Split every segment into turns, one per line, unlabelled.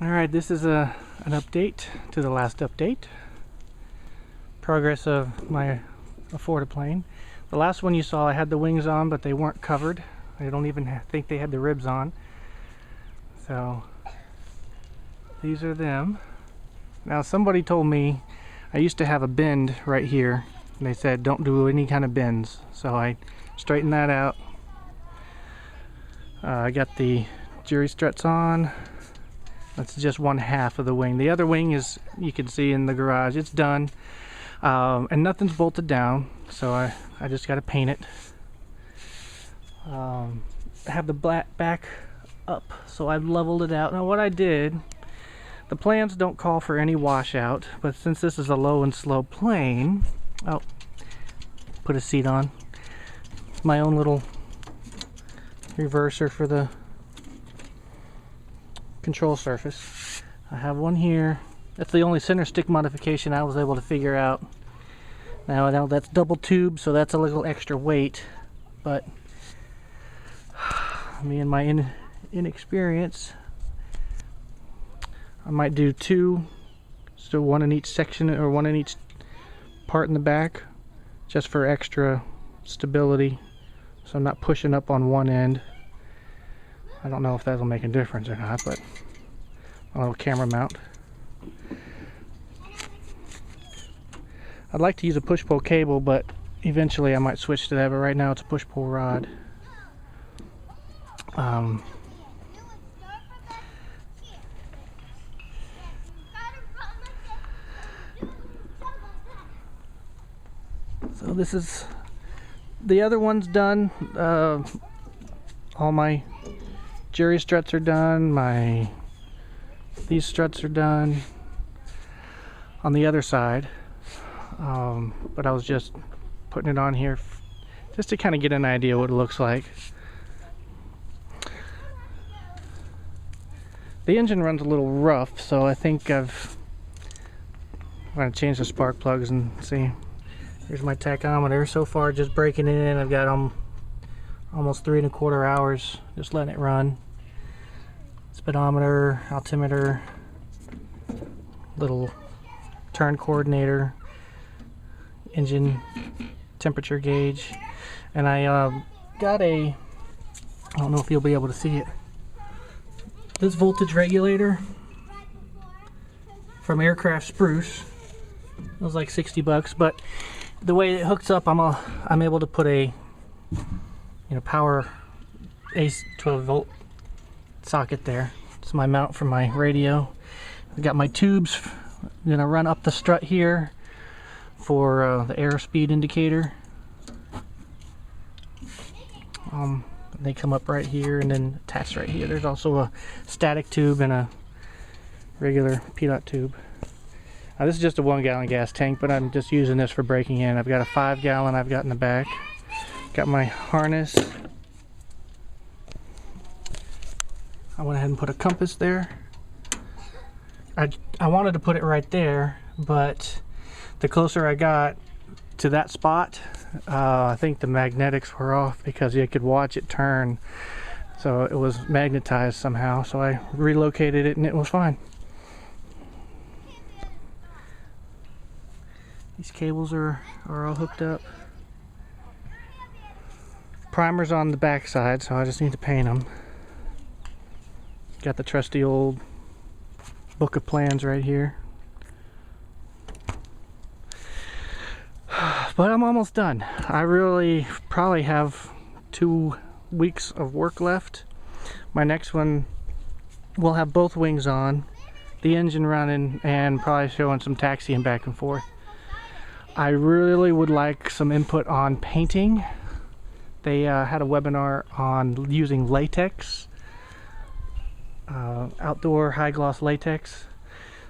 Alright, this is an update to the last update. Progress of my Affordaplane. The last one you saw, I had the wings on, but they weren't covered. I don't even think they had the ribs on. So, these are them. Now, somebody told me I used to have a bend right here, and they said don't do any kind of bends. So I straightened that out. I got the jury struts on. That's just one half of the wing. The other wing is, you can see in the garage, it's done. And nothing's bolted down, so I just got to paint it. I have the black back up, so I've leveled it out. Now what I did, the plans don't call for any washout, but since this is a low and slow plane, oh, put a seat on. My own little reverser for the control surface. I have one here. That's the only center stick modification I was able to figure out. Now that's double tube, so that's a little extra weight, but me and my inexperience, I might do two, so one in each section or one in each part in the back, just for extra stability, so I'm not pushing up on one end. I don't know if that'll make a difference or not, but a little camera mount. I'd like to use a push-pull cable, but eventually I might switch to that, but right now it's a push-pull rod. So this is, the other one's done. All my jury struts are done, these struts are done on the other side, but I was just putting it on here just to kind of get an idea what it looks like. The engine runs a little rough, so I think I'm going to change the spark plugs and see. Here's my tachometer. So far, just breaking it in, I've got almost 3¼ hours just letting it run. Speedometer, altimeter, little turn coordinator, engine temperature gauge, and I got I don't know if you'll be able to see it, this voltage regulator from Aircraft Spruce. It was like 60 bucks, but the way it hooks up, I'm able to put a power AC 12 volt socket there. It's my mount for my radio. I've got my tubes. I'm gonna run up the strut here for the airspeed indicator. They come up right here and then attached right here. There's also a static tube and a regular PDOT tube. This is just a 1-gallon gas tank, but I'm just using this for breaking in. I've got a 5-gallon I've got in the back. Got my harness. I went ahead and put a compass there. I wanted to put it right there, but the closer I got to that spot, I think the magnetics were off because you could watch it turn. So it was magnetized somehow, so I relocated it and it was fine. These cables are all hooked up. Primer's on the back side, so I just need to paint them. Got the trusty old book of plans right here. But I'm almost done. I really probably have 2 weeks of work left. My next one will have both wings on, the engine running, and probably showing some taxiing back and forth. I really would like some input on painting. They had a webinar on using latex, outdoor high gloss latex.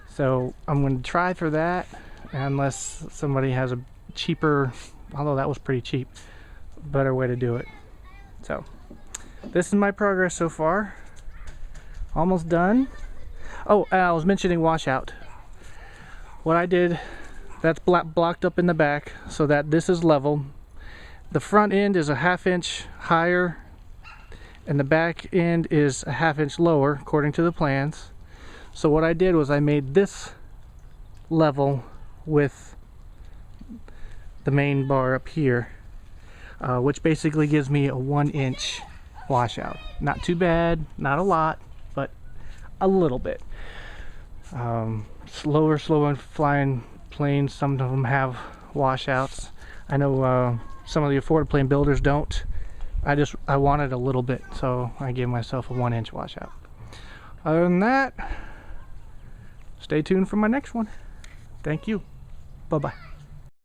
So I'm going to try for that, unless somebody has a cheaper, although that was pretty cheap, better way to do it. So this is my progress so far. Almost done. Oh, I was mentioning washout. What I did, that's blocked up in the back so that this is level. The front end is a 1/2 inch higher and the back end is a 1/2 inch lower according to the plans. So what I did was I made this level with the main bar up here, which basically gives me a 1-inch washout. Not too bad, not a lot, but a little bit. Slower flying planes, some of them have washouts. I know some of the Affordaplane builders don't. I wanted a little bit, so I gave myself a 1-inch washout. Other than that, stay tuned for my next one. Thank you. Bye-bye.